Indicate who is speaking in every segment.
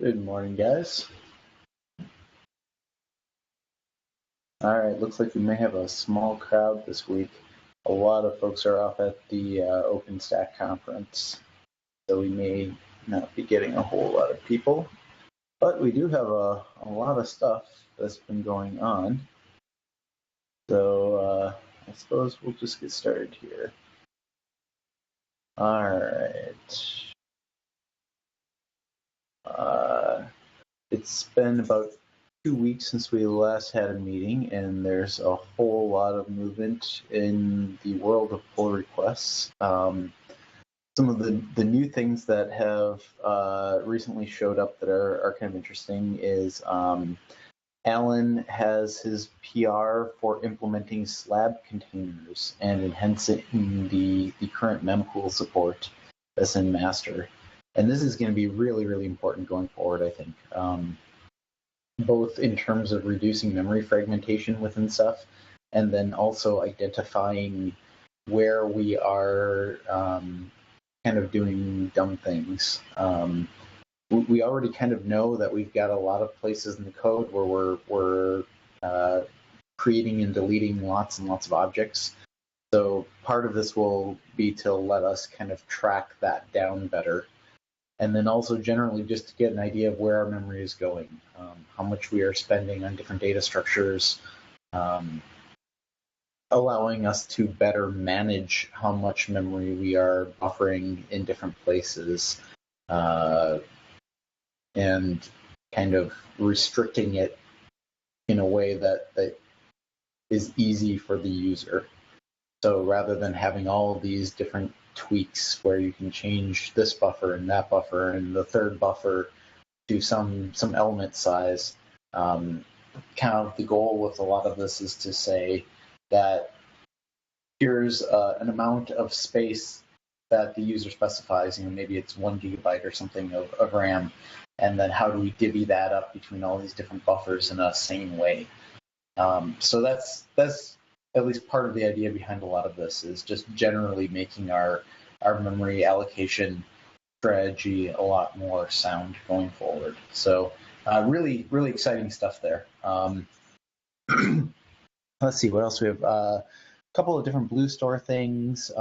Speaker 1: Good morning, guys. All right, looks like we may have a small crowd this week. A lot of folks are off at the OpenStack conference, so we may not be getting a whole lot of people. But we do have a lot of stuff that's been going on. So I suppose we'll just get started here. All right. It's been about 2 weeks since we last had a meeting, and there's a whole lot of movement in the world of pull requests. Some of the new things that have recently showed up that are kind of interesting is Alan has his PR for implementing slab containers and enhancing the current mempool support that's in master. And this is going to be really, really important going forward, I think, both in terms of reducing memory fragmentation within Ceph, and then also identifying where we are kind of doing dumb things. We already kind of know that we've got a lot of places in the code where we're creating and deleting lots and lots of objects. So part of this will be to let us kind of track that down better. And then also generally just to get an idea of where our memory is going, how much we are spending on different data structures, allowing us to better manage how much memory we are buffering in different places, and kind of restricting it in a way that is easy for the user. So rather than having all of these different tweaks where you can change this buffer and that buffer and the third buffer to some element size, kind of the goal with a lot of this is to say that here's an amount of space that the user specifies, maybe it's 1 gigabyte or something of RAM, and then how do we divvy that up between all these different buffers in a sane way. So that's at least part of the idea behind a lot of this, is just generally making our memory allocation strategy a lot more sound going forward. So really, really exciting stuff there. Let's see, what else we have? A couple of different BlueStore things.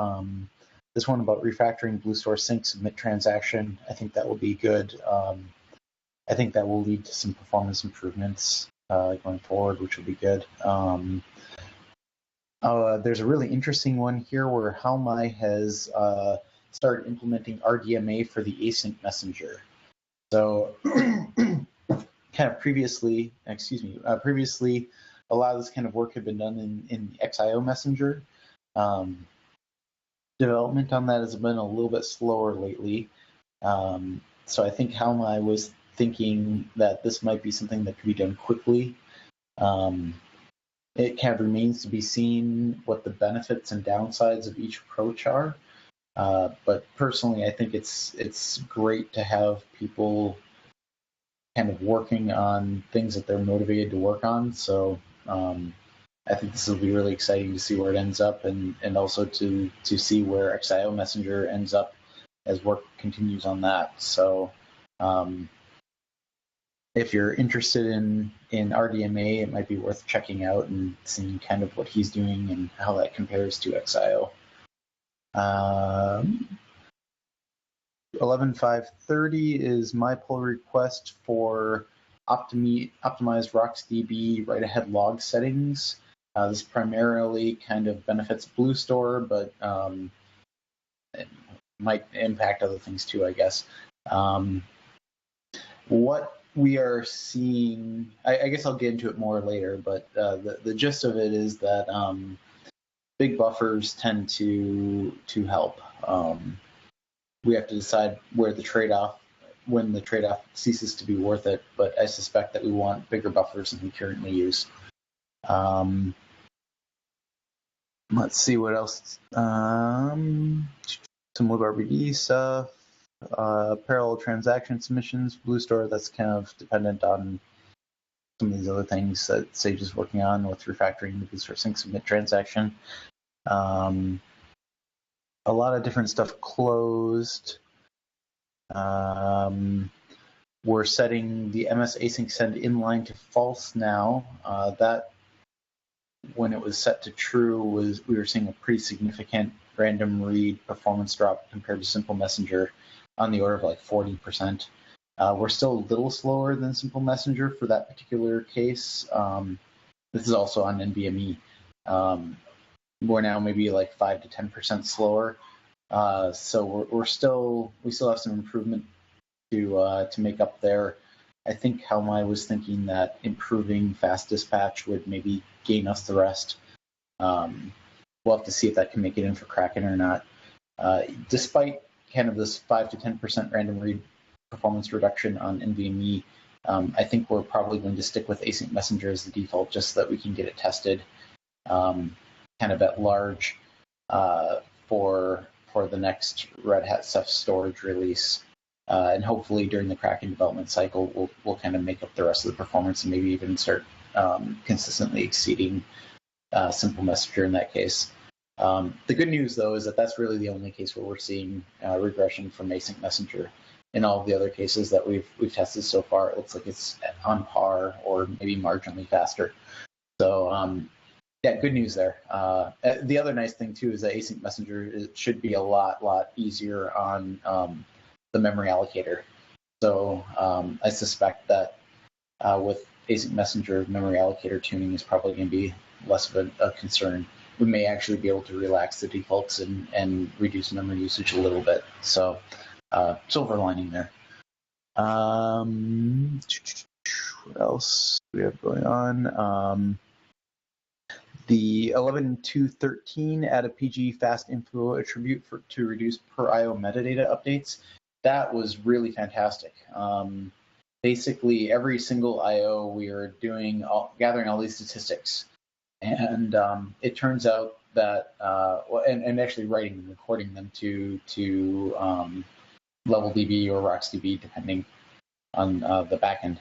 Speaker 1: This one about refactoring BlueStore sync submit transaction. I think that will be good. I think that will lead to some performance improvements going forward, which will be good. There's a really interesting one here where Halmai has started implementing RDMA for the async messenger. So kind of previously, a lot of this kind of work had been done in the XIO messenger. Development on that has been a little bit slower lately. So I think Halmai was thinking that this might be something that could be done quickly. It kind of remains to be seen what the benefits and downsides of each approach are. But personally, I think it's great to have people kind of working on things that they're motivated to work on. So I think this will be really exciting to see where it ends up, and also to see where XIO Messenger ends up as work continues on that. So if you're interested in RDMA, it might be worth checking out and seeing kind of what he's doing and how that compares to XIO. 11.5.30 is my pull request for optimized RocksDB write-ahead log settings. This primarily kind of benefits BlueStore, but it might impact other things too, I guess. What we are seeing, I guess I'll get into it more later, but the gist of it is that big buffers tend to help. We have to decide when the trade-off ceases to be worth it, but I suspect that we want bigger buffers than we currently use. Let's see what else. Some libRBD stuff. Parallel transaction submissions, BlueStore, that's kind of dependent on some of these other things that Sage is working on with refactoring the BlueStore sync submit transaction. A lot of different stuff closed. we're setting the MS async send inline to false now. That, when it was set to true, we were seeing a pretty significant random read performance drop compared to Simple Messenger on the order of like 40%. We're still a little slower than Simple Messenger for that particular case. This is also on NVMe. We're now maybe like 5 to 10% slower. So we still have some improvement to make up there. I think Helmai was thinking that improving fast dispatch would maybe gain us the rest. We'll have to see if that can make it in for Kraken or not. Despite kind of this 5 to 10% random read performance reduction on NVMe, I think we're probably going to stick with async messenger as the default, just so that we can get it tested kind of at large for the next Red Hat Ceph storage release. And hopefully during the Kraken development cycle, we'll kind of make up the rest of the performance and maybe even start consistently exceeding Simple Messenger in that case. The good news, though, is that that's really the only case where we're seeing regression from async messenger. In all of the other cases that we've tested so far, it looks like it's on par or maybe marginally faster. So yeah, good news there. The other nice thing too is that async messenger should be a lot easier on the memory allocator. So I suspect that with async messenger, memory allocator tuning is probably going to be less of a concern. We may actually be able to relax the defaults and reduce memory usage a little bit. So silver lining there. What else do we have going on? The 11.2.13 add a PG fast info attribute to reduce per IO metadata updates. That was really fantastic. Basically, every single IO we are gathering all these statistics, and it turns out that and actually writing and recording them to LevelDB or RocksDB, depending on the backend.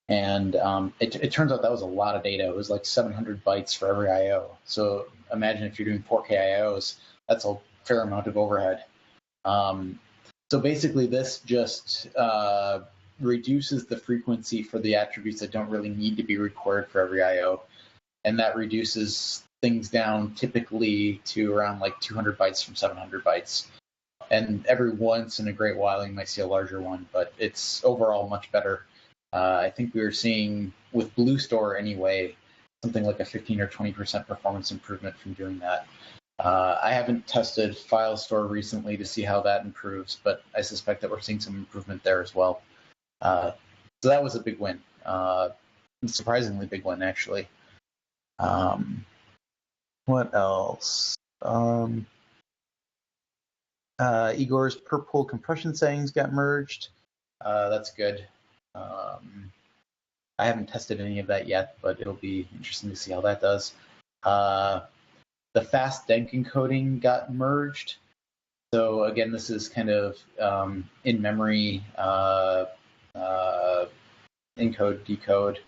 Speaker 1: And it turns out that was a lot of data. It was like 700 bytes for every IO. So imagine if you're doing 4K IOs, that's a fair amount of overhead. So basically, this just reduces the frequency for the attributes that don't really need to be recorded for every IO. And that reduces things down typically to around like 200 bytes from 700 bytes. And every once in a great while, you might see a larger one, but it's overall much better. I think we were seeing, with BlueStore anyway, something like a 15 or 20% performance improvement from doing that. I haven't tested FileStore recently to see how that improves, but I suspect that we're seeing some improvement there as well. So that was a big win. Surprisingly big one, actually. What else? Igor's per pool compression settings got merged. That's good. I haven't tested any of that yet, but it'll be interesting to see how that does. The fast DENC encoding got merged. So again, this is kind of in-memory encode, decode.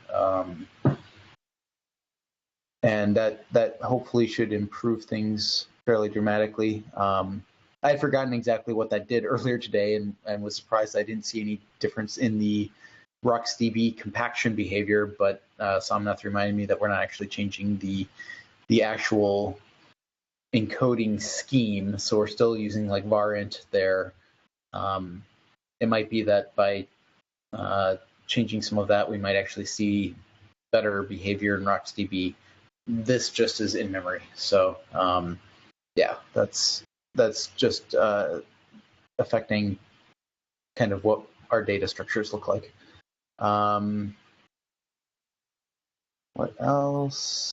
Speaker 1: And that hopefully should improve things fairly dramatically. I had forgotten exactly what that did earlier today, and was surprised I didn't see any difference in the RocksDB compaction behavior, but Somnath reminded me that we're not actually changing the actual encoding scheme, so we're still using like varint there. It might be that by changing some of that, we might actually see better behavior in RocksDB. This just is in memory, so yeah, that's just affecting kind of what our data structures look like. What else?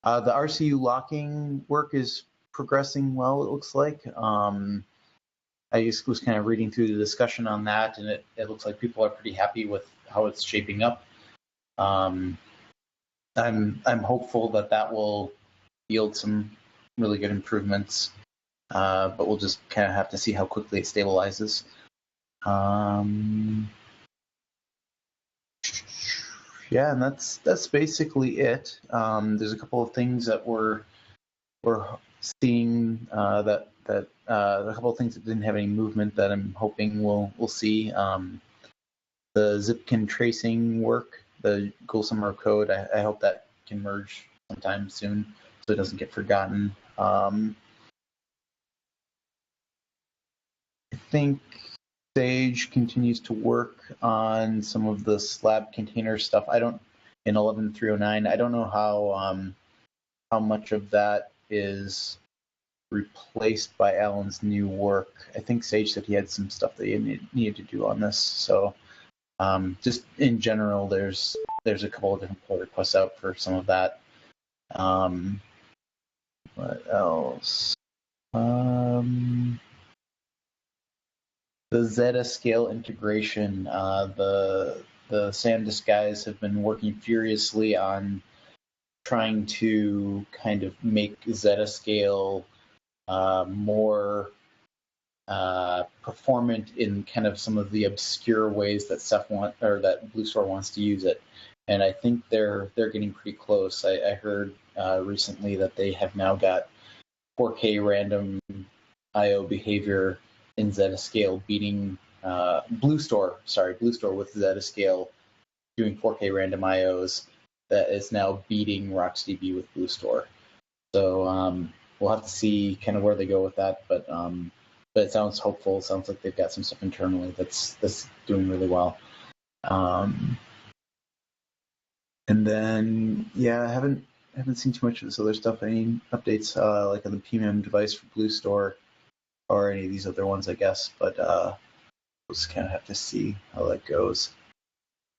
Speaker 1: The RCU locking work is progressing well, it looks like. I just was kind of reading through the discussion on that, and it looks like people are pretty happy with how it's shaping up. I'm hopeful that will yield some really good improvements, but we'll just kind of have to see how quickly it stabilizes. Yeah, and that's basically it. There's a couple of things that we're seeing that that a couple of things that didn't have any movement that I'm hoping we'll see. The Zipkin tracing work, the Google Summer of Code, I hope that can merge sometime soon so it doesn't get forgotten. I think Sage continues to work on some of the slab container stuff. In 11.309, I don't know how much of that is replaced by Alan's new work. I think Sage said he had some stuff that he needed to do on this. So just in general, there's a couple of different pull requests out for some of that. What else? The Zeta scale integration. The SanDisk guys have been working furiously on trying to kind of make Zeta scale more performant in kind of some of the obscure ways that Ceph that Bluestore wants to use it. And I think they're getting pretty close. I heard recently that they have now got 4K random I/O behavior in Zetascale beating Bluestore with Zetascale doing 4K random IOs that is now beating RocksDB with Bluestore. So we'll have to see kind of where they go with that, but it sounds hopeful. It sounds like they've got some stuff internally that's doing really well. And then I haven't seen too much of this other stuff. Any updates like on the PMM device for Bluestore or any of these other ones, I guess. But we'll just kind of have to see how that goes.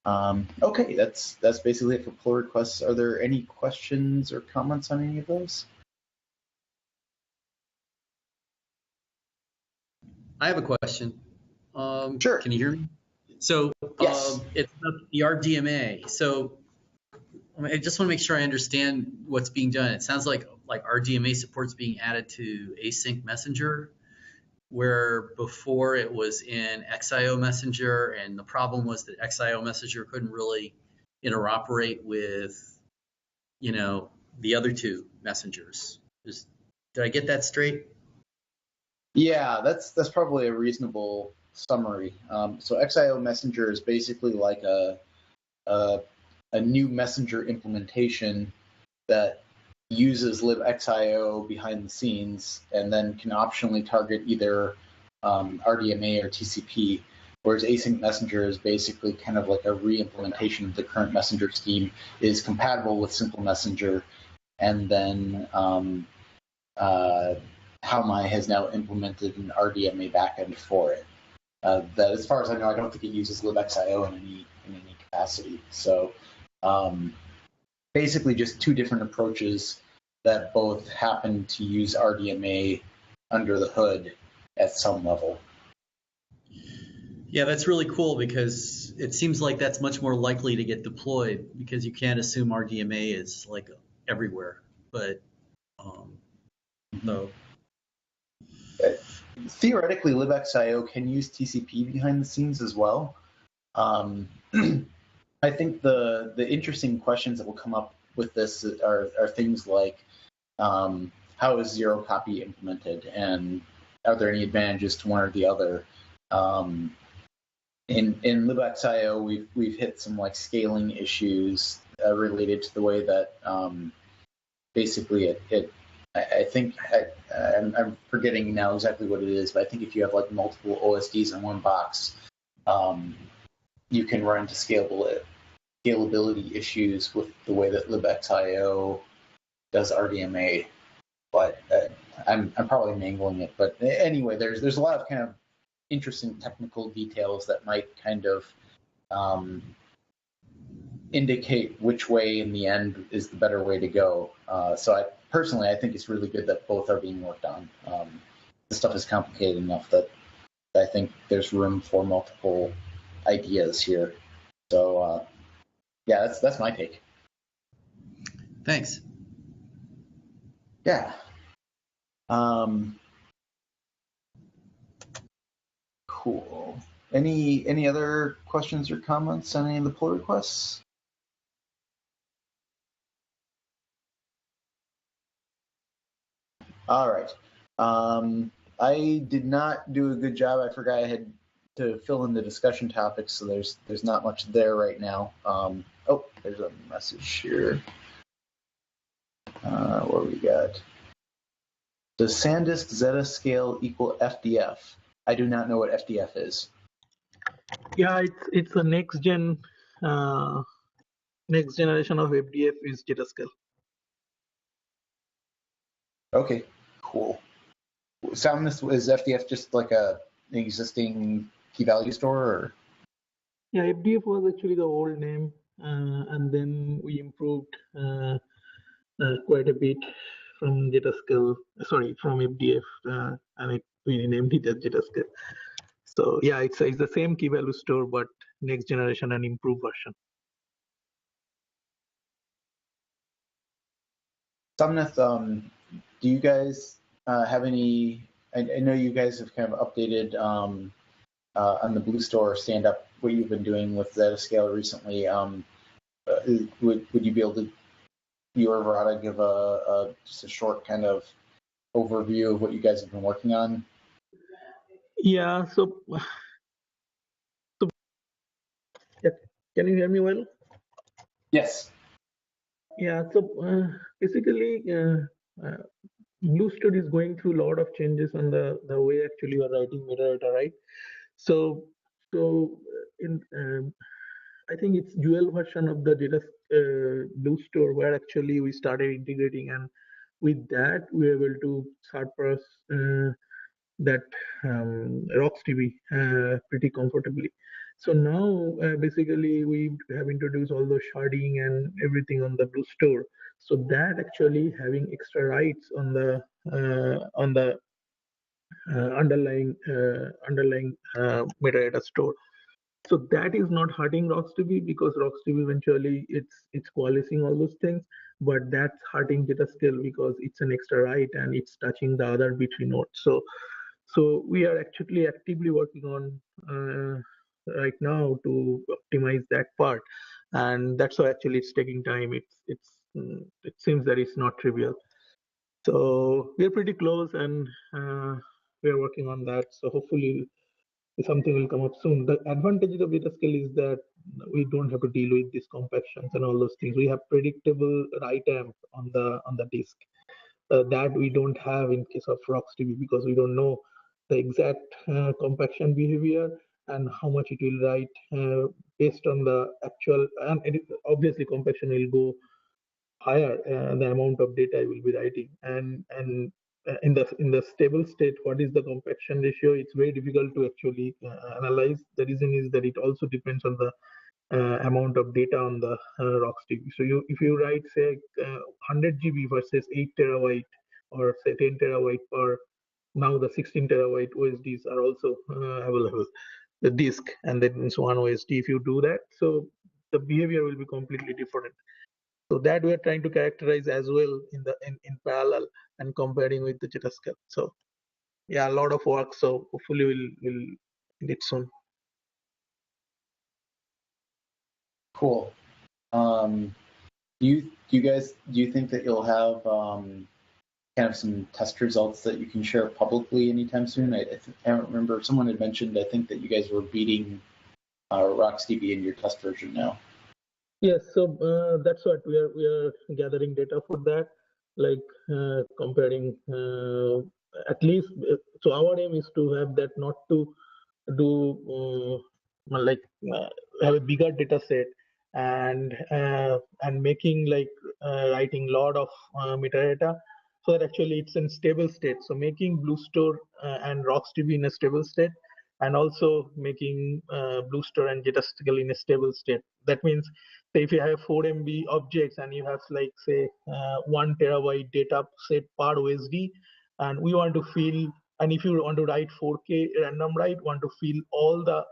Speaker 1: Okay, that's basically it for pull requests. Are there any questions or comments on any of those?
Speaker 2: I have a question.
Speaker 1: Sure.
Speaker 2: Can you hear me? So
Speaker 1: yes.
Speaker 2: It's about the RDMA. So I just want to make sure I understand what's being done. It sounds like RDMA support's being added to Async Messenger, where before it was in XIO Messenger, and the problem was that XIO Messenger couldn't really interoperate with, the other two messengers. Did I get that straight?
Speaker 1: Yeah, that's probably a reasonable summary. So XIO Messenger is basically like a new messenger implementation that uses libxio behind the scenes and then can optionally target either RDMA or TCP, whereas async messenger is basically kind of like a re-implementation of the current messenger scheme, is compatible with simple messenger, and then HowMai has now implemented an RDMA backend for it. That, as far as I know, I don't think it uses libxio in any capacity. So basically just two different approaches that both happen to use RDMA under the hood at some level.
Speaker 2: Yeah, that's really cool because it seems like that's much more likely to get deployed because you can't assume RDMA is like everywhere. But so
Speaker 1: theoretically, libxio can use TCP behind the scenes as well. I think the interesting questions that will come up with this are things like how is zero copy implemented, and are there any advantages to one or the other? In libxio, we've hit some like scaling issues related to the way that basically I think I'm forgetting now exactly what it is, but I think if you have like multiple OSDs in one box, you can run into scalability issues with the way that libxio does RDMA. But I'm probably mangling it. But anyway, there's a lot of kind of interesting technical details that might kind of indicate which way in the end is the better way to go. So I think it's really good that both are being worked on. This stuff is complicated enough that I think there's room for multiple ideas here. So yeah, that's my take.
Speaker 2: Thanks.
Speaker 1: Yeah. Cool. Any other questions or comments on any of the pull requests? All right. I did not do a good job. I forgot I had to fill in the discussion topics, so there's not much there right now. Oh, there's a message here. What we got? Does SanDisk Zetascale equal FDF? I do not know what FDF is.
Speaker 3: Yeah, it's a next generation of FDF is Zetascale.
Speaker 1: Okay, cool. Soundness, is FDF just like an existing key value store? Or?
Speaker 3: Yeah, FDF was actually the old name, and then we improved quite a bit from Zetascale. Sorry, from FDF, and we named it as Zetascale. So yeah, it's the same key value store, but next generation and improved version.
Speaker 1: Somnath, do you guys have any? I know you guys have kind of updated on the Blue Store stand up what you've been doing with Zetascale recently. Would you be able to, you or Verada, give just a short kind of overview of what you guys have been working on?
Speaker 3: Yeah. So yeah, can you hear me well?
Speaker 1: Yes.
Speaker 3: Yeah. So basically, Blue Store is going through a lot of changes on the way actually you are writing metadata, right? So in I think it's dual version of the data Blue Store where actually we started integrating, and with that we were able to surpass that RocksDB pretty comfortably. So now basically we have introduced all the sharding and everything on the Blue Store. So that actually having extra rights on the underlying metadata store. So that is not hurting RocksDB because RocksDB eventually it's coalescing all those things, but that's hurting Zetascale because it's an extra write and it's touching the other B3 nodes. So we are actually actively working on right now to optimize that part, and that's why actually it's taking time. It seems that it's not trivial. So we are pretty close, and we are working on that. So hopefully something will come up soon. The advantage of Zetascale is that we don't have to deal with these compactions and all those things. We have predictable write amp on the disk that we don't have in case of RocksDB because we don't know the exact compaction behavior and how much it will write based on the actual. And obviously compaction will go higher the amount of data I will be writing, and in the stable state, what is the compaction ratio? It's very difficult to actually analyze. The reason is that it also depends on the amount of data on the RocksDB. So if you write say 100 GB versus 8 terabyte or say 10 terabyte per, now the 16 terabyte OSDs are also available, the disk, and that means one OSD. If you do that, so the behavior will be completely different. So that we are trying to characterize as well in parallel and comparing with the Zetascale. So yeah, a lot of work. So hopefully we'll get it soon.
Speaker 1: Cool. Do you think that you'll have kind of some test results that you can share publicly anytime soon? I don't remember. Someone had mentioned, I think, that you guys were beating RocksDB in your test version now.
Speaker 3: Yes, so that's what we are gathering data for that, like comparing at least. So our aim is to have that, not to do have a bigger data set and making like writing lot of metadata so that actually it's in stable state. So making Blue Store and RocksDB in a stable state, and also making Blue Store and Zetascale in a stable state. That means, say if you have 4 MB objects and you have like say 1 terabyte data set per OSD, and we want to fill, and if you want to write 4K random write, want to fill all the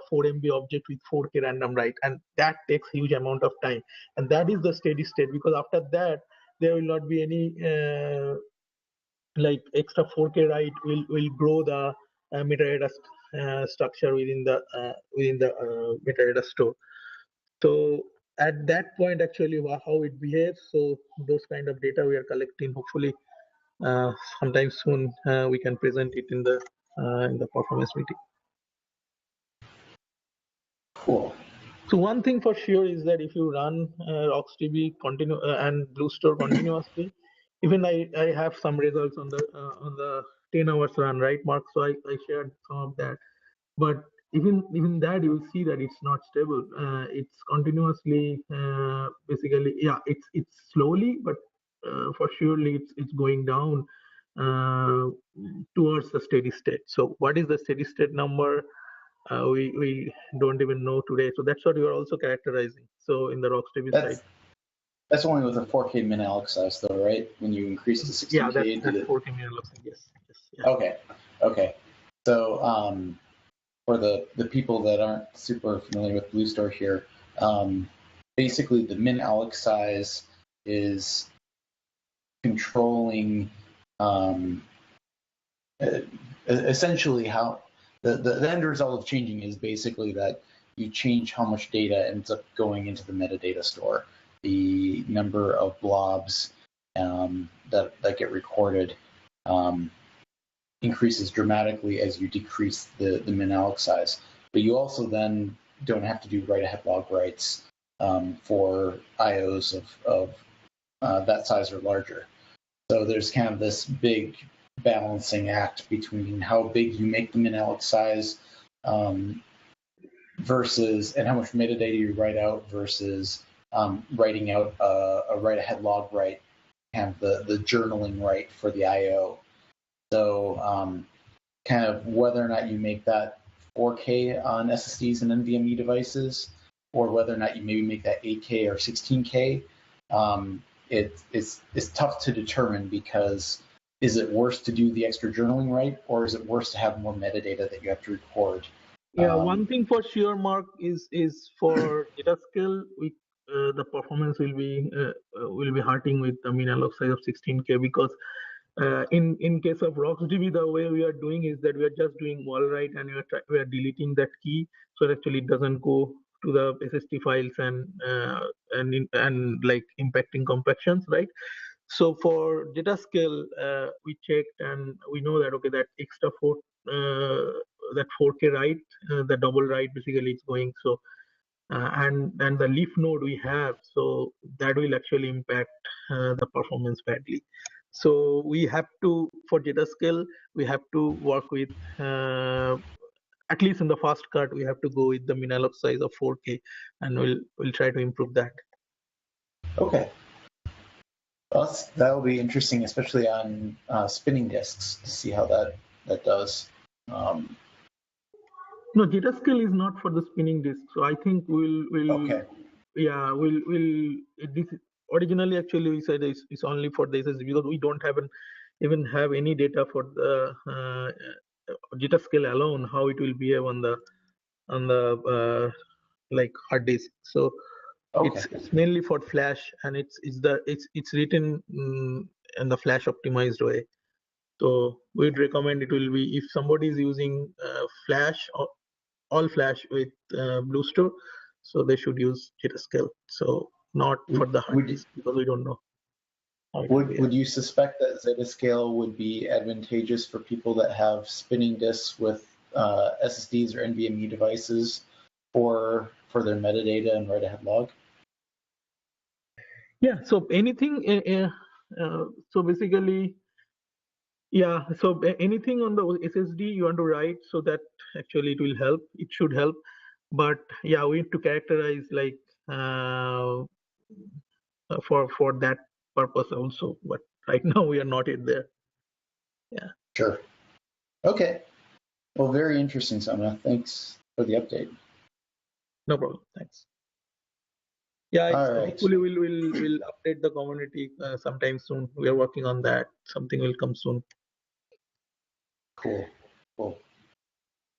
Speaker 3: 4 MB object with 4K random write, and that takes huge amount of time, and that is the steady state, because after that there will not be any like extra 4K write will grow the metadata structure within the metadata store. So at that point, actually, how it behaves. So those kind of data we are collecting. Hopefully, sometime soon we can present it in the performance meeting.
Speaker 1: Cool.
Speaker 3: So one thing for sure is that if you run RocksDB and BlueStore continuously, even I have some results on the 10 hours run, right, Mark? So I shared some of that. But even that, you will see that it's not stable. It's continuously basically, yeah, it's slowly, but for surely it's going down towards the steady state. So what is the steady state number? We don't even know today. So that's what you are also characterizing. So in the RocksDB side.
Speaker 1: That's only with a 4K min alloc size, though, right? When you increase to 16K,
Speaker 3: yeah, that's 4K min alloc size. Yes.
Speaker 1: Yeah. Okay. So for the people that aren't super familiar with BlueStore here, basically the min alloc size is controlling essentially how the end result of changing is basically that you change how much data ends up going into the metadata store. The number of blobs that get recorded increases dramatically as you decrease the min alloc size. But you also then don't have to do write-ahead log writes for IOs of that size or larger. So there's kind of this big balancing act between how big you make the min alloc size versus and how much metadata you write out versus writing out a write-ahead log write, kind of the journaling write for the IO. So kind of whether or not you make that 4K on SSDs and NVMe devices, or whether or not you maybe make that 8K or 16K, it's tough to determine because is it worse to do the extra journaling right, or is it worse to have more metadata that you have to record?
Speaker 3: Yeah, one thing for sure, Mark, is for data scale, the performance will be hurting with the min alloc size of 16K because in case of RocksDB, the way we are doing is that we are just doing wall write and we are deleting that key, so actually it doesn't go to the SSD files and like impacting compactions, right? So for data scale, we checked and we know that okay, that extra that 4K write, the double write basically it's going so. And the leaf node we have, so that will actually impact the performance badly. So we have to, for data scale, we have to work with, at least in the first cut, we have to go with the min alloc size of 4K, and we'll try to improve that.
Speaker 1: Okay. Well, that'll be interesting, especially on spinning disks, to see how that does.
Speaker 3: No, data scale is not for the spinning disk. So I think
Speaker 1: Okay.
Speaker 3: This originally actually we said it's only for the SSD because we don't even have any data for the data scale alone, how it will behave on the like hard disk. So
Speaker 1: Okay.
Speaker 3: it's mainly for flash, and it's written in the flash optimized way. So we'd recommend it will be if somebody is using flash or all flash with BlueStore, so they should use Jetascale. So not for the hard disk because we don't know.
Speaker 1: Would you suspect that Zetascale would be advantageous for people that have spinning disks with SSDs or NVMe devices for their metadata and write-ahead log?
Speaker 3: Yeah. So anything. So basically, yeah. So anything on the SSD you want to write, so that actually it will help. It should help. But yeah, we need to characterize like for that purpose also. But right now we are not yet there. Yeah.
Speaker 1: Sure. Okay. Well, very interesting, Samna. Thanks for the update.
Speaker 3: No problem. Thanks. Yeah,
Speaker 1: All right.
Speaker 3: hopefully we'll update the community sometime soon. We are working on that. Something will come soon.
Speaker 1: Cool.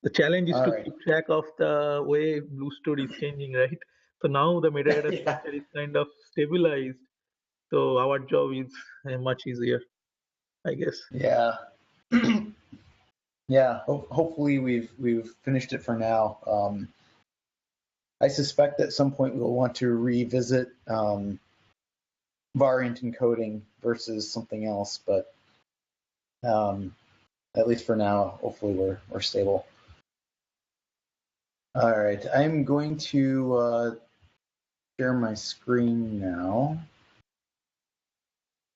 Speaker 3: The challenge is
Speaker 1: All
Speaker 3: to
Speaker 1: right.
Speaker 3: keep track of the way BlueStore is changing, right? So now the metadata
Speaker 1: Yeah.
Speaker 3: structure is kind of stabilized. So our job is much easier, I guess.
Speaker 1: Yeah. Yeah. Hopefully we've finished it for now. I suspect at some point we'll want to revisit variant encoding versus something else, but At least for now, hopefully we're stable. All right, I'm going to share my screen now.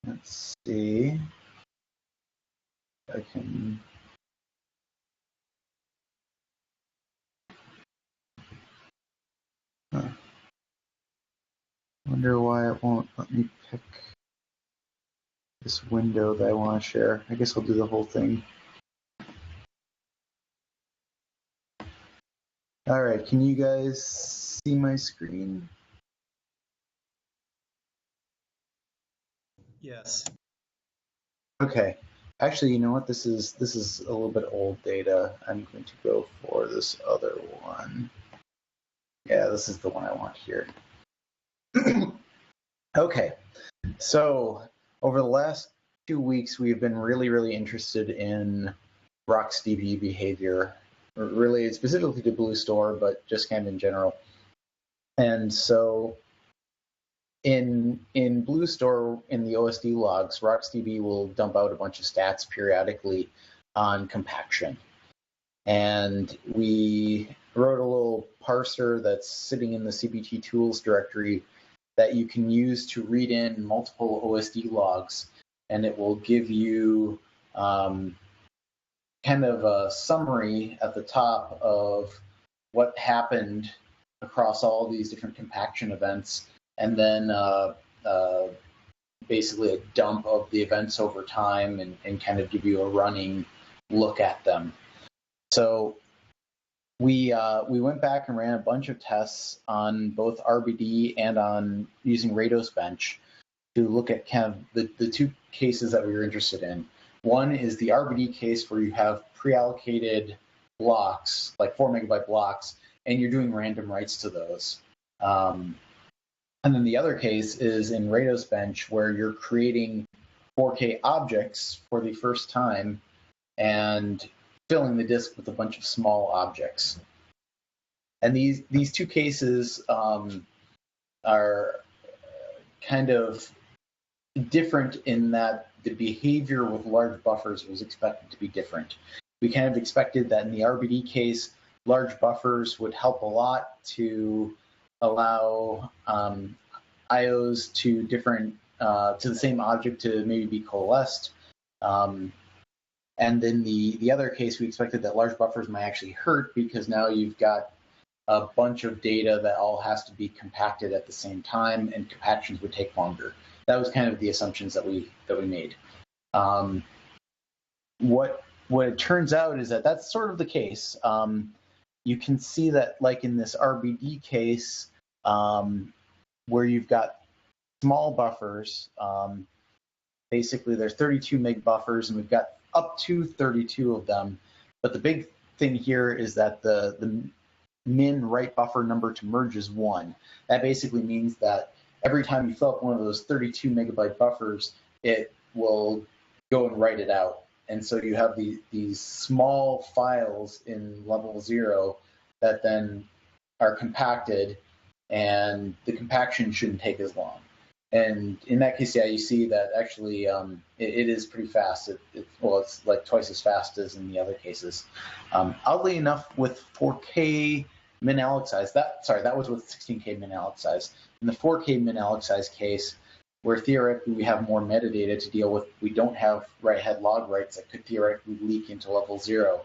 Speaker 1: Let's see. I can. Wonder why it won't let me pick this window that I want to share. I guess I'll do the whole thing. All right, can you guys see my screen?
Speaker 2: Yes.
Speaker 1: Okay. Actually, you know what? This is a little bit old data. I'm going to go for this other one. Yeah, this is the one I want here. Okay. So over the last 2 weeks, we've been really interested in RocksDB behavior, related specifically to BlueStore, but just kind of in general. And so in BlueStore, in the OSD logs, RocksDB will dump out a bunch of stats periodically on compaction. And we wrote a little parser that's sitting in the CBT tools directory that you can use to read in multiple OSD logs, and it will give you kind of a summary at the top of what happened across all these different compaction events, and then basically a dump of the events over time and kind of give you a running look at them. So we went back and ran a bunch of tests on both RBD and on using Rados Bench to look at kind of the two cases that we were interested in. One is the RBD case where you have pre-allocated blocks, like 4 megabyte blocks, and you're doing random writes to those. And then the other case is in Rados Bench where you're creating 4K objects for the first time and filling the disk with a bunch of small objects. And these two cases are kind of different in that the behavior with large buffers was expected to be different. We kind of expected that in the RBD case, large buffers would help a lot to allow IOs to different to the same object to maybe be coalesced. And in the other case, we expected that large buffers might actually hurt because now you've got a bunch of data that all has to be compacted at the same time, and compactions would take longer. That was kind of the assumptions that we made. What it turns out is that that's sort of the case. You can see that, like in this RBD case, where you've got small buffers, basically there's 32 meg buffers, and we've got up to 32 of them. But the big thing here is that the min write buffer number to merge is 1. That basically means that every time you fill up one of those 32 megabyte buffers, it will go and write it out. And so you have these small files in level 0 that then are compacted, and the compaction shouldn't take as long. And in that case, yeah, you see that actually it is pretty fast. It's like twice as fast as in the other cases. Oddly enough, with 4K min-alloc size, that was with 16K min-alloc size. In the 4K min-alloc size case, where theoretically we have more metadata to deal with, we don't have write-ahead log writes that could theoretically leak into level 0.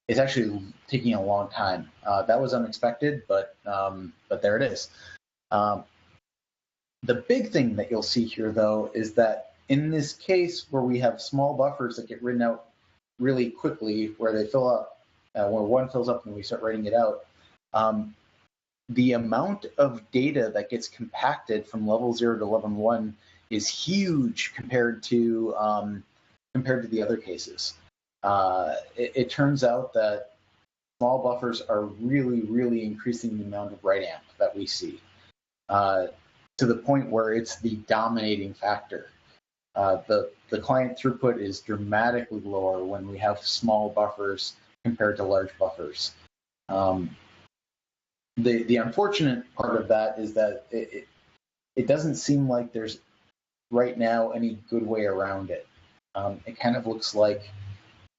Speaker 1: It's actually taking a long time. That was unexpected, but there it is. The big thing that you'll see here, though, is that in this case where we have small buffers that get written out really quickly, where they fill up, where one fills up and we start writing it out, the amount of data that gets compacted from level 0 to level 1 is huge compared to the other cases. It turns out that small buffers are really increasing the amount of write amp that we see, to the point where it's the dominating factor. The client throughput is dramatically lower when we have small buffers compared to large buffers. The unfortunate part of that is that it doesn't seem like there's right now any good way around it. it kind of looks like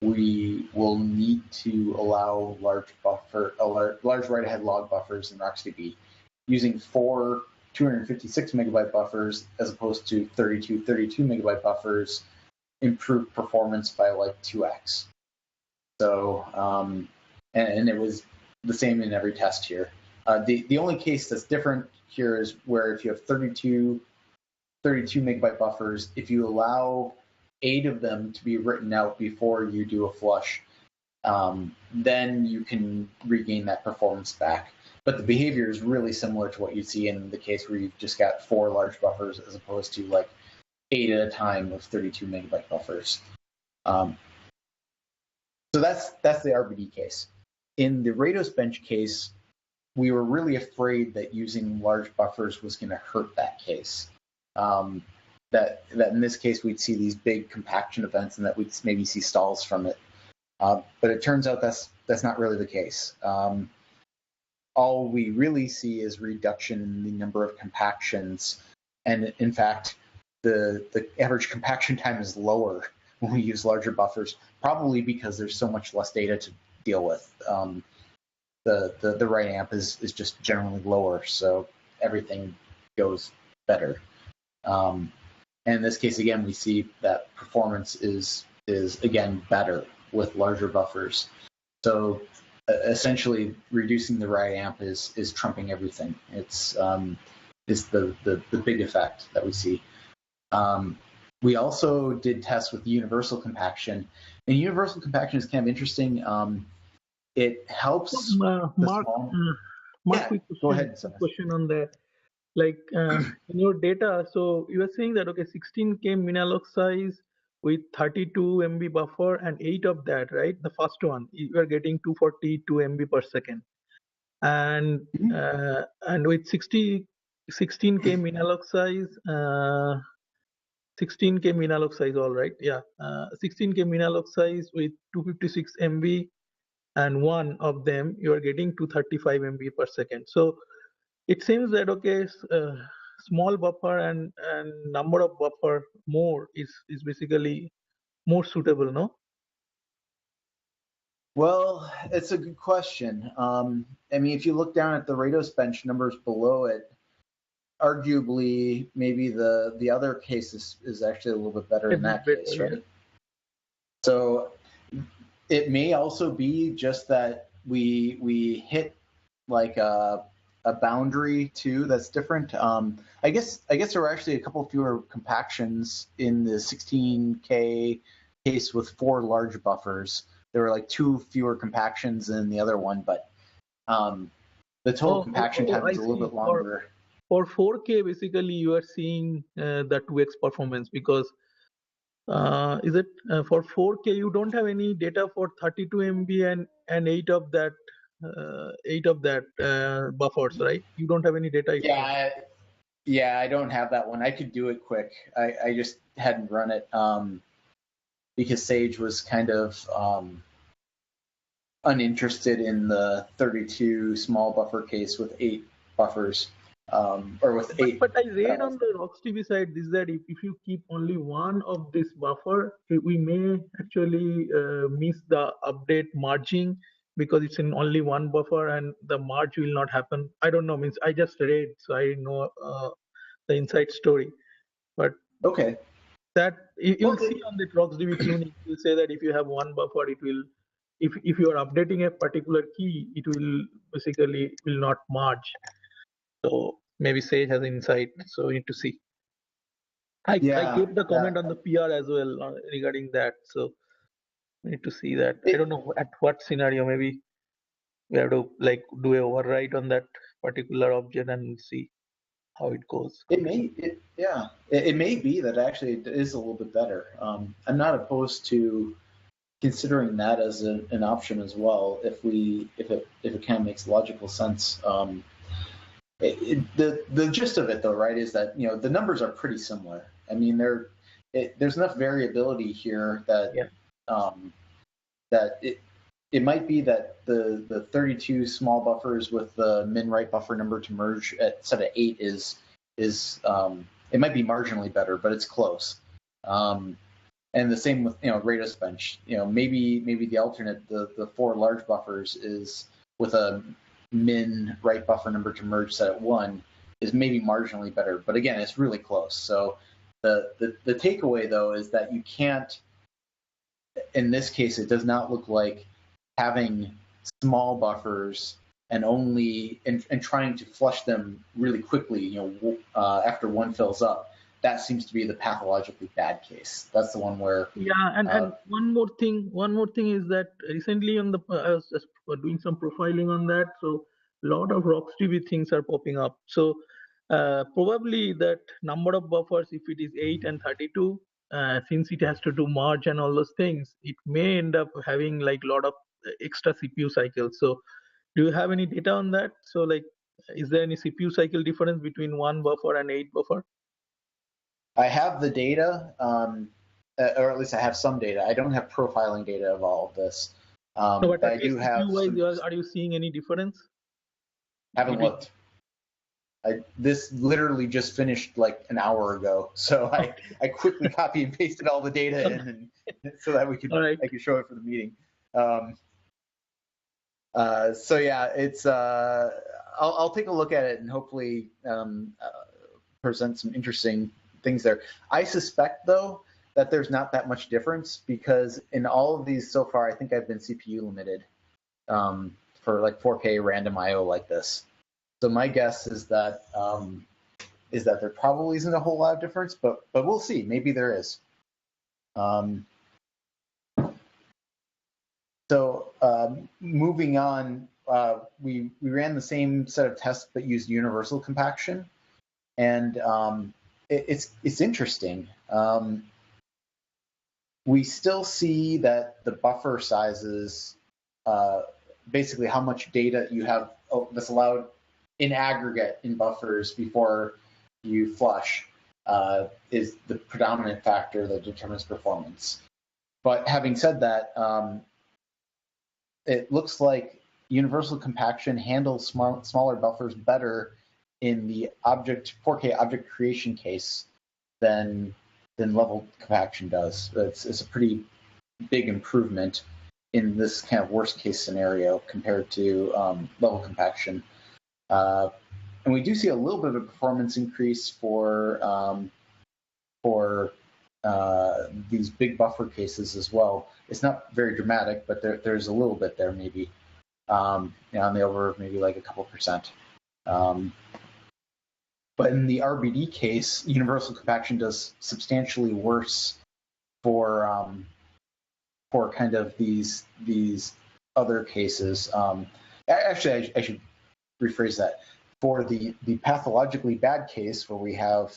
Speaker 1: we will need to allow large write-ahead log buffers in RocksDB using 4 256 megabyte buffers as opposed to 32 megabyte buffers, improve performance by like 2x. So, and it was the same in every test here. The only case that's different here is where if you have 32 megabyte buffers, if you allow 8 of them to be written out before you do a flush, then you can regain that performance back. But the behavior is really similar to what you see in the case where you've just got 4 large buffers as opposed to like 8 at a time with 32 megabyte buffers. So that's the RBD case. In the Rados bench case, we were really afraid that using large buffers was going to hurt that case. That in this case we'd see these big compaction events and that we'd maybe see stalls from it. But it turns out that's not really the case. All we really see is reduction in the number of compactions, and in fact, the average compaction time is lower when we use larger buffers, probably because there's so much less data to deal with. The write amp is just generally lower, so everything goes better. And in this case, again, we see that performance is again better with larger buffers. So essentially, reducing the write amp is trumping everything. It's the big effect that we see. We also did tests with universal compaction, and universal compaction is kind of interesting. It helps.
Speaker 3: Mark,
Speaker 1: yeah,
Speaker 3: quick
Speaker 1: go ahead.
Speaker 3: Question on that. Like in your data, so you are saying that, okay, 16K minalog size with 32 MB buffer and 8 of that, right? The first one, you are getting 242 MB per second. And with 16K minalog size, 16K minalog size, all right, yeah. 16K minalog size with 256 MB and 1 of them, you are getting 235 MB per second. So it seems that, okay, small buffer and number of buffer more is basically more suitable, no?
Speaker 1: Well, it's a good question. I mean, if you look down at the Rados bench numbers below it, arguably maybe the other case is actually a little bit better in that case, right? So it may also be just that we hit like a boundary too that's different. I guess there were actually a couple fewer compactions in the 16K case with 4 large buffers. There were like 2 fewer compactions than the other one, but the total compaction time was a little bit longer.
Speaker 3: For 4K, basically, you are seeing the 2x performance because is it for 4K you don't have any data for 32 MB and 8 of that buffers, right? You don't have any data.
Speaker 1: Yeah, I don't have that one. I could do it quick. I just hadn't run it because Sage was kind of uninterested in the 32 small buffer case with 8 buffers. Or with 8.
Speaker 3: But I read on the RocksDB side is that if you keep only one of this buffer, we may actually miss the update merging because it's in only one buffer and the merge will not happen. I don't know, means I just read, so I know the inside story. But
Speaker 1: okay,
Speaker 3: that you'll see on the RocksDB tuning, will say that if you have one buffer, it will, if you are updating a particular key, it will basically will not merge. So maybe Sage has insight, so we need to see. I gave the comment on the PR as well regarding that, so we need to see that. I don't know at what scenario, maybe we have to like do a override on that particular object and see how it goes.
Speaker 1: It may be that actually it is a little bit better. I'm not opposed to considering that as an option as well if it kind of makes logical sense. The gist of it, though, right, is that the numbers are pretty similar. I mean, there's enough variability here that that it might be that the 32 small buffers with the min write buffer number to merge at set of 8 is it might be marginally better, but it's close. And And the same with Rados bench. Maybe the alternate, the 4 large buffers is with a min right buffer number to merge set at 1 is maybe marginally better, but again, it's really close. So the takeaway though is that you can't. In this case, it does not look like having small buffers and trying to flush them really quickly, after one fills up. That seems to be the pathologically bad case. That's the one where
Speaker 3: and one more thing is that recently on I was just doing some profiling on that, so a lot of RocksDB things are popping up. So probably that number of buffers, if it is 8 and 32, since it has to do merge and all those things, it may end up having like a lot of extra CPU cycles. So do you have any data on that? So like, is there any CPU cycle difference between 1 buffer and 8 buffer?
Speaker 1: I have the data, or at least I have some data. I don't have profiling data of all of this.
Speaker 3: No, but
Speaker 1: I do have.
Speaker 3: Are you seeing any difference?
Speaker 1: Haven't looked. This literally just finished like an hour ago, so I quickly copy and pasted all the data in, so that I could show it for the meeting. So yeah, it's I'll take a look at it and hopefully present some interesting things there. I suspect though that there's not that much difference, because in all of these so far, I think I've been CPU limited for like 4K random IO like this. So my guess is that there probably isn't a whole lot of difference, but we'll see. Maybe there is. So moving on, we ran the same set of tests but used universal compaction, and it's interesting. We still see that the buffer sizes, basically how much data you have that's allowed in aggregate in buffers before you flush, is the predominant factor that determines performance. But having said that, it looks like universal compaction handles smaller buffers better in the 4K object creation case than level compaction does. It's a pretty big improvement in this kind of worst case scenario compared to level compaction. And we do see a little bit of a performance increase for these big buffer cases as well. It's not very dramatic, but there's a little bit there maybe, on the order of maybe like a couple percent. But in the RBD case, universal compaction does substantially worse for kind of these other cases. Actually, I should rephrase that. For the pathologically bad case, where we have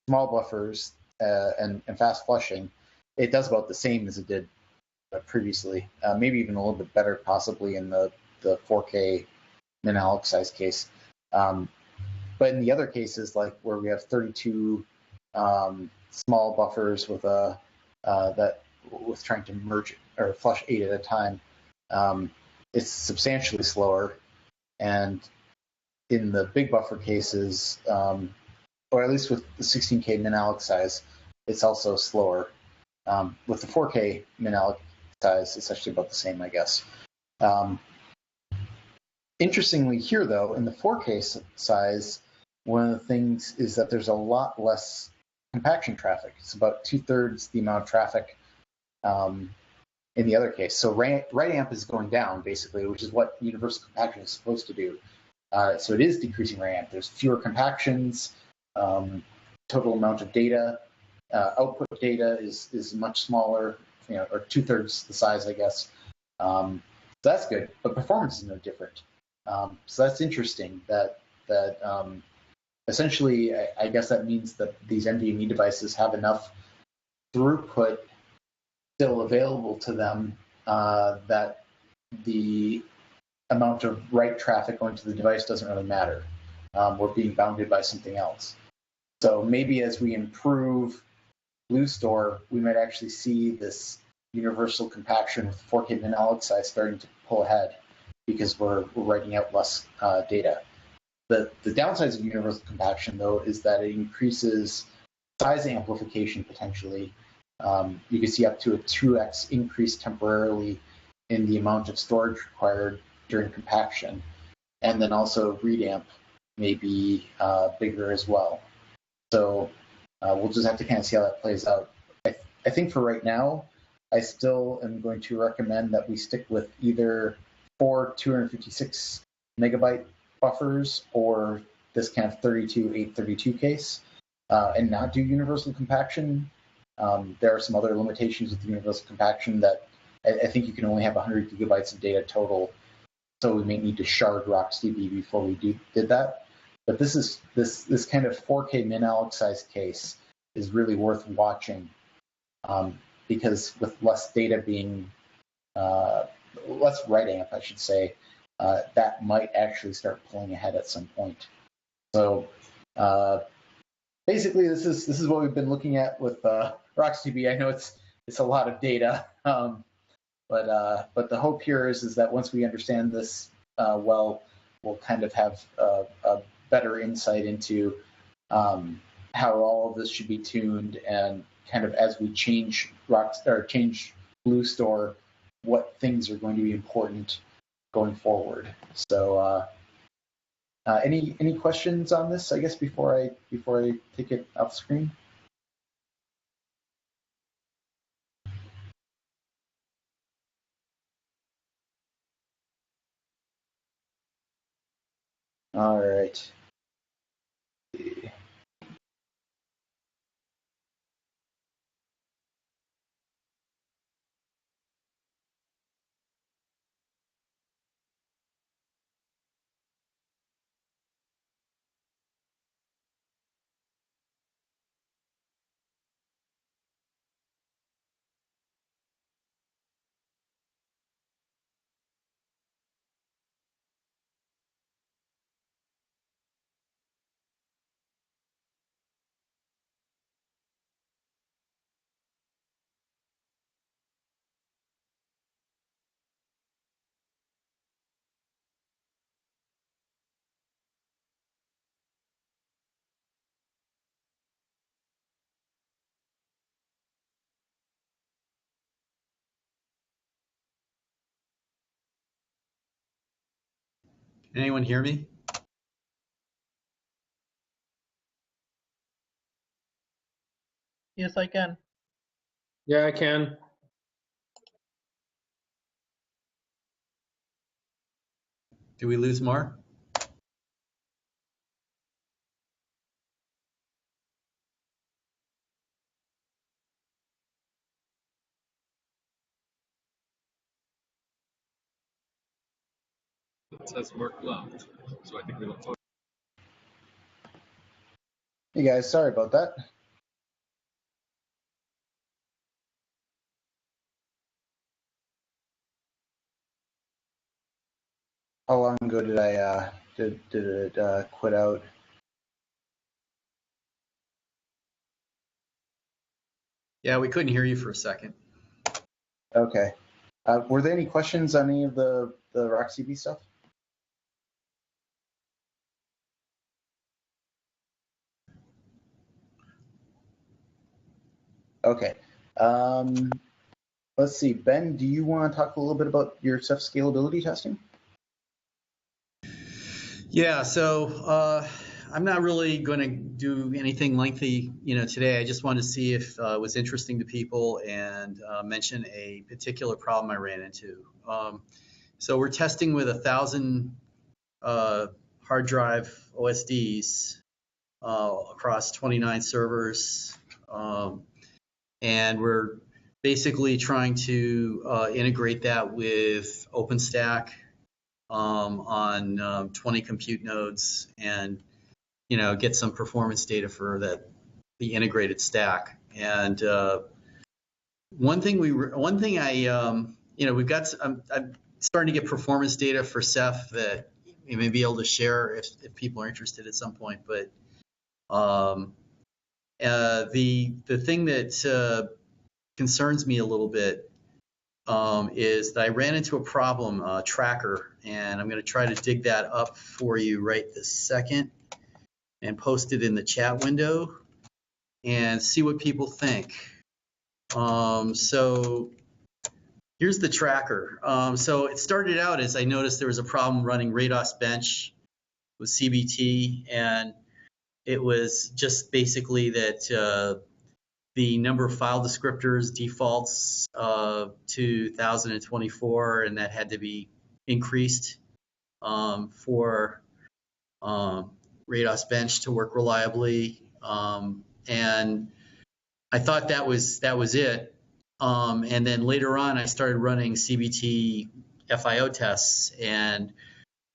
Speaker 1: small buffers and fast flushing, it does about the same as it did previously, maybe even a little bit better, possibly in the 4K min-alloc size case. But in the other cases, like where we have 32 small buffers with trying to merge or flush 8 at a time, it's substantially slower. And in the big buffer cases, or at least with the 16K min-alloc size, it's also slower. With the 4K min-alloc size, it's actually about the same, I guess. Interestingly here, though, in the 4K size, one of the things is that there's a lot less compaction traffic. It's about 2/3 the amount of traffic in the other case. So right amp is going down, basically, which is what universal compaction is supposed to do. So it is decreasing right amp. There's fewer compactions. Total amount of data, output data is much smaller, or 2/3 the size, I guess. So that's good, but performance is no different. So that's interesting. That essentially, I guess that means that these NVMe devices have enough throughput still available to them that the amount of write traffic going to the device doesn't really matter. We're being bounded by something else. So maybe as we improve BlueStore, we might actually see this universal compaction with 4K min-alloc size starting to pull ahead, because we're writing out less data. The downsides of universal compaction, though, is that it increases size amplification potentially, You can see up to a 2x increase temporarily in the amount of storage required during compaction. And then also read amp may be bigger as well. So we'll just have to kind of see how that plays out. I think for right now, I still am going to recommend that we stick with either 4 256 megabyte buffers or this kind of 832 case, and not do universal compaction. There are some other limitations with universal compaction that I think you can only have 100 gigabytes of data total, so we may need to shard RocksDB before we did that. But this kind of 4K min-alloc size case is really worth watching, because with less data being, less write amp, I should say, that might actually start pulling ahead at some point. So basically, this is what we've been looking at with RocksDB. I know it's a lot of data, but the hope here is that once we understand this well, we'll kind of have a better insight into how all of this should be tuned, and kind of as we change BlueStore, what things are going to be important going forward. So any questions on this, I guess, before I take it off screen? All right.
Speaker 2: Can anyone hear me?
Speaker 3: Yes, I can.
Speaker 4: Yeah, I can.
Speaker 2: Do we lose Mar?
Speaker 4: It says Mark left, so I think we don't talk.
Speaker 1: Hey guys, sorry about that. How long ago did I did it quit out?
Speaker 2: Yeah, we couldn't hear you for a second.
Speaker 1: Okay. Were there any questions on any of the RocksDB stuff? Okay. Let's see. Ben, do you want to talk a little bit about your Ceph scalability testing?
Speaker 2: Yeah, so I'm not really going to do anything lengthy, today. I just wanted to see if it was interesting to people and mention a particular problem I ran into. So we're testing with 1,000 hard drive OSDs across 29 servers, and we're basically trying to integrate that with OpenStack on 20 compute nodes, and get some performance data for the integrated stack. And one thing we've got. I'm starting to get performance data for Ceph that we may be able to share if people are interested at some point. But the thing that concerns me a little bit is that I ran into a problem, tracker, and I'm going to try to dig that up for you right this second and post it in the chat window and see what people think. So here's the tracker. So it started out as I noticed there was a problem running Rados bench with CBT, and it was just basically that the number of file descriptors defaults to 1024, and that had to be increased for Rados bench to work reliably. And I thought that was it. And then later on, I started running CBT FIO tests, and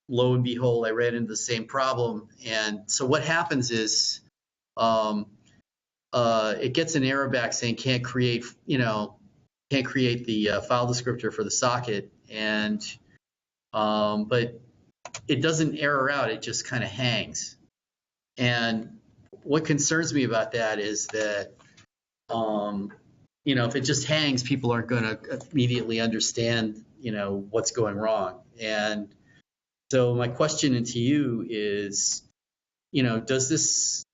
Speaker 2: lo and behold, I ran into the same problem. And so what happens is it gets an error back saying can't create the file descriptor for the socket, and but it doesn't error out. It just kind of hangs. And what concerns me about that is that if it just hangs, people aren't going to immediately understand what's going wrong. And so my question to you is, does this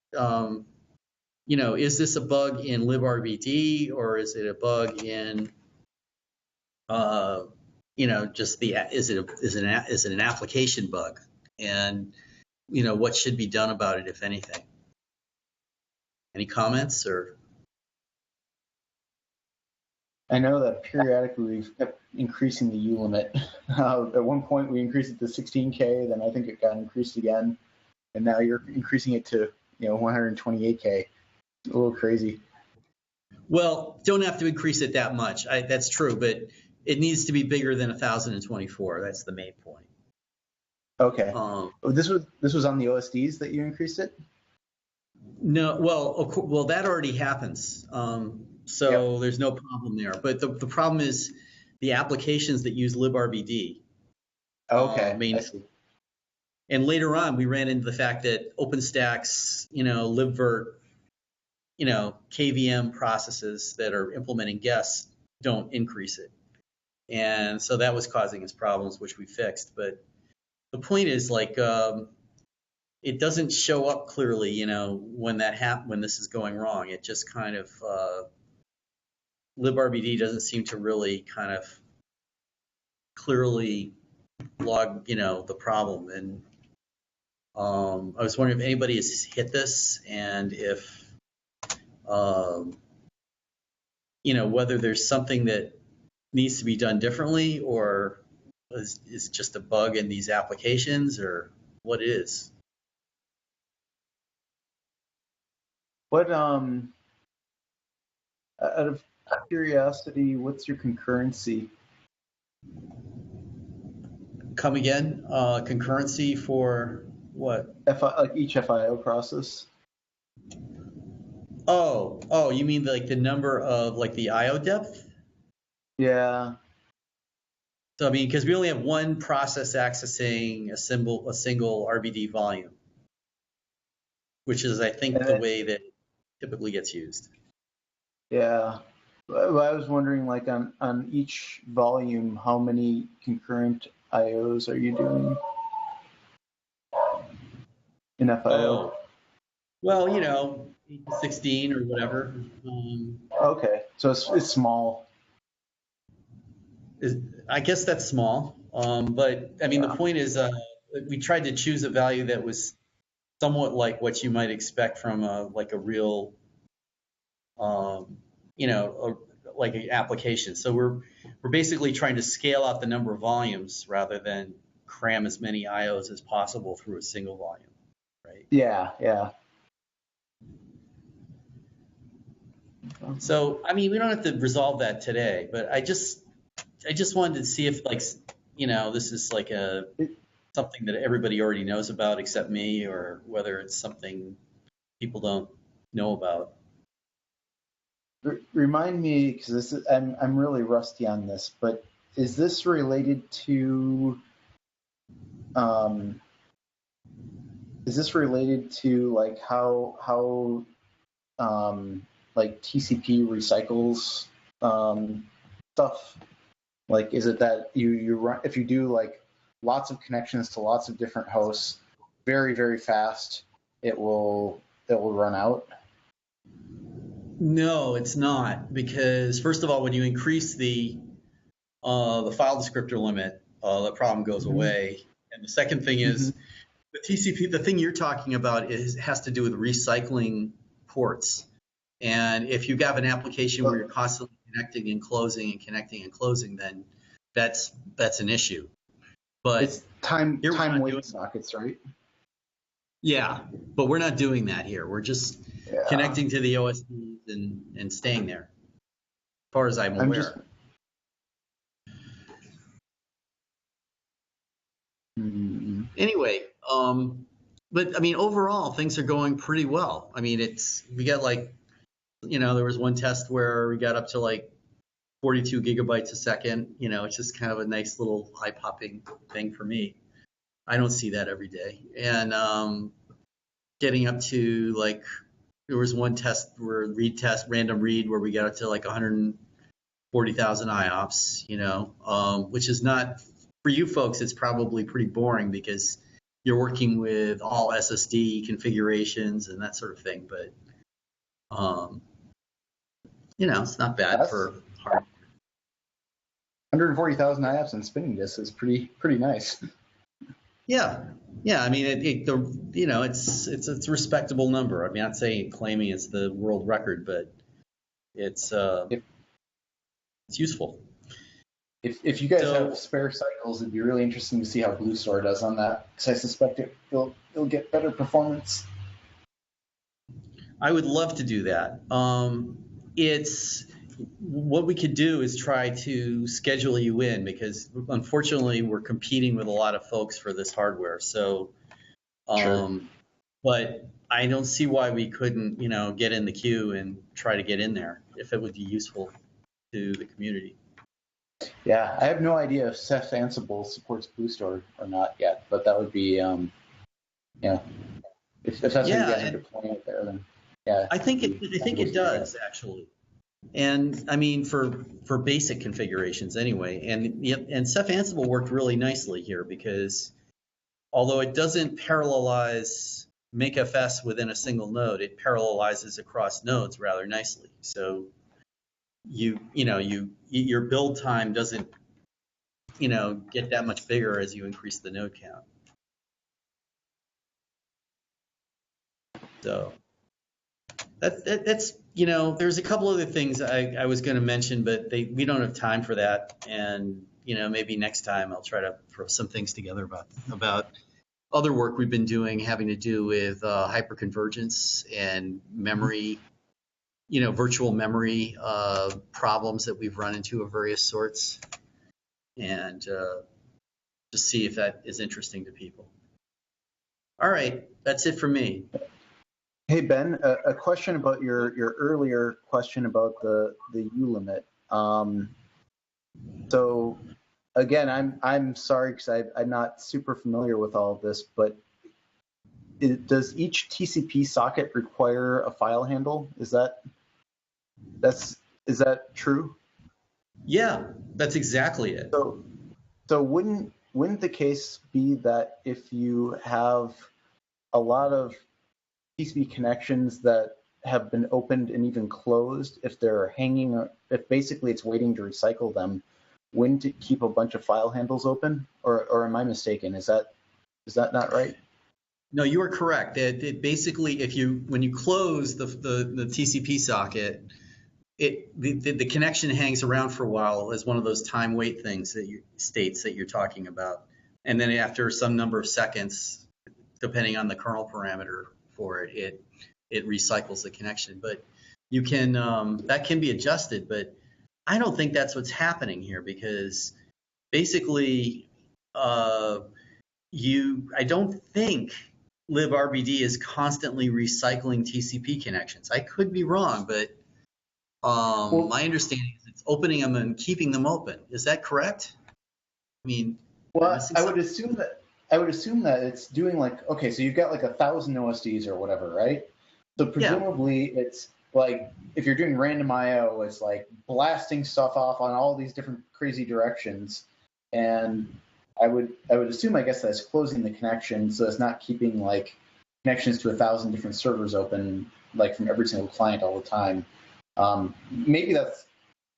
Speaker 2: is this a bug in librd, or is it a bug in just is it an application bug? And what should be done about it, if anything? Any comments? Or
Speaker 1: I know that periodically we've kept increasing the U limit. At one point we increased it to 16K, then I think it got increased again, and now you're increasing it to 128K. A little crazy.
Speaker 2: Well, don't have to increase it that much. That's true, but it needs to be bigger than 1024. That's the main point.
Speaker 1: Okay. This was on the OSDs that you increased it?
Speaker 2: No, well, that already happens. So
Speaker 1: Yep.
Speaker 2: There's no problem there. But the problem is the applications that use librd.
Speaker 1: Okay. I see.
Speaker 2: And later on, we ran into the fact that OpenStack's, libvirt, KVM processes that are implementing guests don't increase it. And so that was causing us problems, which we fixed. But the point is, it doesn't show up clearly, when this is going wrong. It just kind of, librd doesn't seem to really kind of clearly log, the problem. And I was wondering if anybody has hit this, and if, whether there's something that needs to be done differently, or is it just a bug in these applications, or what is?
Speaker 1: What out of curiosity, what's your concurrency?
Speaker 2: Come again? Concurrency for what?
Speaker 1: Like each FIO process?
Speaker 2: Oh, you mean the number of the IO depth?
Speaker 1: Yeah.
Speaker 2: So I mean, because we only have one process accessing a single RBD volume, which is, I think, the way that it typically gets used.
Speaker 1: Yeah. Well, I was wondering, on each volume, how many concurrent IOs are you doing in FIO?
Speaker 2: Oh. Well, 16 or whatever.
Speaker 1: Okay, so it's small.
Speaker 2: I guess that's small. But I mean, The point is, we tried to choose a value that was somewhat like what you might expect from a real, like an application. So we're basically trying to scale out the number of volumes rather than cram as many IOs as possible through a single volume, right?
Speaker 1: Yeah.
Speaker 2: So I mean, we don't have to resolve that today, but I just wanted to see if this is something that everybody already knows about except me, or whether it's something people don't know about.
Speaker 1: Remind me, because I'm really rusty on this, but is this related to how TCP recycles stuff? Is it that you run, if you do lots of connections to lots of different hosts very, very fast, it will run out?
Speaker 2: No, it's not, because first of all, when you increase the file descriptor limit, the problem goes away. And the second thing is the TCP. The thing you're talking about has to do with recycling ports. And if you have an application where you're constantly connecting and closing and connecting and closing, then that's an issue. But
Speaker 1: it's time wait sockets, right?
Speaker 2: Yeah, but we're not doing that here. We're just connecting to the OSDs and staying there, as far as I'm aware. Anyway, but I mean, overall, things are going pretty well. I mean, we got like, there was one test where we got up to like 42 gigabytes a second. It's just kind of a nice little eye-popping thing for me. I don't see that every day. And getting up to like, there was one test where random read, where we got up to like 140,000 IOPS, which is not, for you folks, it's probably pretty boring because you're working with all SSD configurations and that sort of thing. But, it's not bad for hardware.
Speaker 1: 140,000 IOPS and spinning disk is pretty nice.
Speaker 2: Yeah. I mean, it's a respectable number. I mean, I'm not saying claiming it's the world record, but it's useful.
Speaker 1: If you guys have spare cycles, it'd be really interesting to see how Blue Store does on that, because I suspect it'll get better performance.
Speaker 2: I would love to do that. What we could do is try to schedule you in, because unfortunately we're competing with a lot of folks for this hardware. So,
Speaker 1: Sure.
Speaker 2: But I don't see why we couldn't, get in the queue and try to get in there if it would be useful to the community.
Speaker 1: Yeah, I have no idea if Ceph Ansible supports Blue Store or not yet, but that would be, if that's what you guys are deploying it there, then yeah.
Speaker 2: I think it does actually. And I mean, for basic configurations anyway. And Ceph Ansible worked really nicely here, because although it doesn't parallelize makefs within a single node, it parallelizes across nodes rather nicely. So your build time doesn't get that much bigger as you increase the node count. So that's there's a couple other things I was going to mention, but we don't have time for that. And maybe next time I'll try to throw some things together about other work we've been doing having to do with hyperconvergence and memory, virtual memory problems that we've run into of various sorts, and just see if that is interesting to people. All right, that's it for me.
Speaker 1: Hey Ben, a question about your earlier question about the U limit. So again, I'm sorry because I'm not super familiar with all of this, but does each TCP socket require a file handle? Is that true?
Speaker 2: Yeah, that's exactly it.
Speaker 1: So wouldn't the case be that if you have a lot of TCP connections that have been opened and even closed, if they're hanging, if basically it's waiting to recycle them, wouldn't it keep a bunch of file handles open? Or am I mistaken? Is that not right?
Speaker 2: No, you are correct. It basically, when you close the TCP socket, the connection hangs around for a while as one of those time wait things states that you're talking about, and then after some number of seconds, depending on the kernel parameter for it recycles the connection. But you can that can be adjusted, but I don't think that's what's happening here, because basically I don't think librd is constantly recycling TCP connections. I could be wrong, but my understanding is it's opening them and keeping them open. Is that correct? I mean,
Speaker 1: well, I would assume that it's doing like, okay, so you've got like 1,000 OSDs or whatever, right? So presumably it's like, if you're doing random IO, it's like blasting stuff off on all these different crazy directions. And I would assume, I guess, that's closing the connection, so it's not keeping like connections to 1,000 different servers open, like from every single client all the time. Maybe that's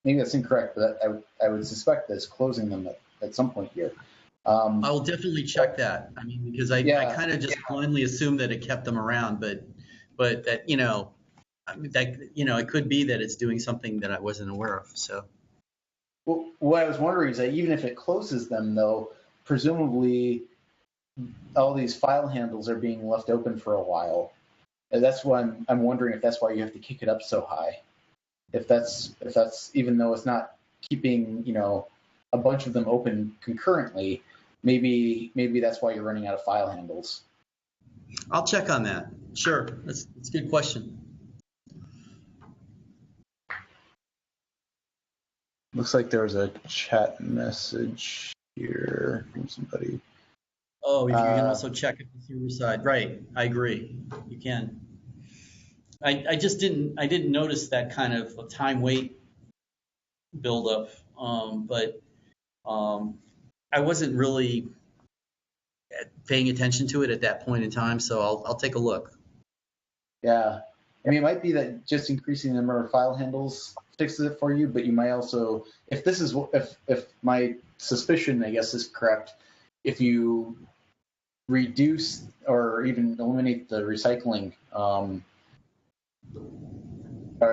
Speaker 1: incorrect, but I would suspect that it's closing them at some point here.
Speaker 2: I will definitely check that. I mean, because I kind of just blindly assumed that it kept them around, but that, I mean, that, it could be that it's doing something that I wasn't aware of. So.
Speaker 1: Well, what I was wondering is that even if it closes them, though, presumably all these file handles are being left open for a while. And that's why I'm wondering if that's why you have to kick it up so high. If that's even though it's not keeping a bunch of them open concurrently, maybe that's why you're running out of file handles.
Speaker 2: I'll check on that. Sure, that's a good question.
Speaker 1: Looks like there was a chat message here from somebody.
Speaker 2: Oh, you can also check at the server side. Right, I agree. You can. I just didn't notice that kind of a time wait buildup, but I wasn't really paying attention to it at that point in time, so I'll take a look.
Speaker 1: Yeah, I mean, it might be that just increasing the number of file handles fixes it for you, but you might also, if my suspicion, I guess, is correct, if you reduce or even eliminate the recycling, or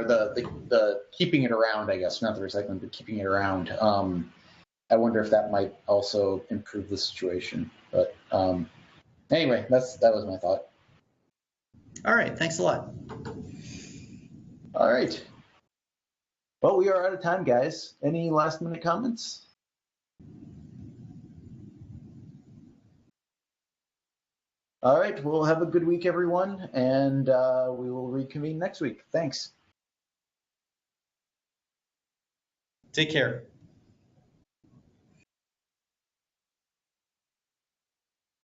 Speaker 1: the keeping it around, I guess, not the recycling, but keeping it around. I wonder if that might also improve the situation. But anyway, that was my thought.
Speaker 2: All right, thanks a lot.
Speaker 1: All right. Well, we are out of time, guys. Any last minute comments? All right, we'll have a good week, everyone, and we will reconvene next week. Thanks.
Speaker 2: Take care.